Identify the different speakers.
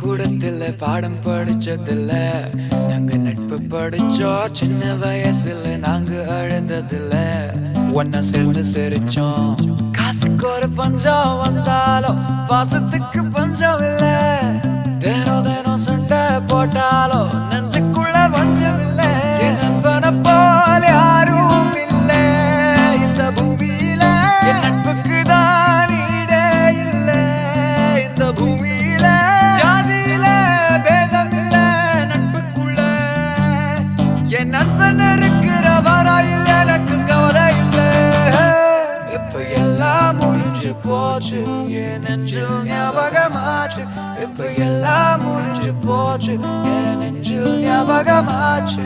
Speaker 1: பள்ளிக்கூடத்துல பாடம் படிச்சதில்ல, நாங்க நட்பு படிச்சோம் சின்ன வயசுல. நாங்க அழுததில்ல, ஒன்னா சேர்ந்து சிரிச்சோம். காசுக்கு ஒரு பஞ்சம் வந்தாலும் பாசத்துக்கு பஞ்சம் இல்ல. தினம் தினம் சண்டை போட்டாலும் நெஞ்சுக்குள்ள பஞ்சம் இல்ல. என் நண்பனை போல யாரும் இல்ல இந்த பூமியில. என் நட்புக்கு தான் ஈடே இல்ல இந்த பூமியில. ஜாதியில பேதம் இல்ல நட்புக்குள்ள. என் நண்பன் இருக்கிற வரையில் எனக்கு கவலை இல்ல. இப்ப எல்லாம் முடிஞ்சு போச்சு, என் நெஞ்சில் ஞாபகமாச்சு. இப்ப எல்லாம் முடிஞ்சு போச்சு, என் நெஞ்சில் ஞாபகமாச்சு.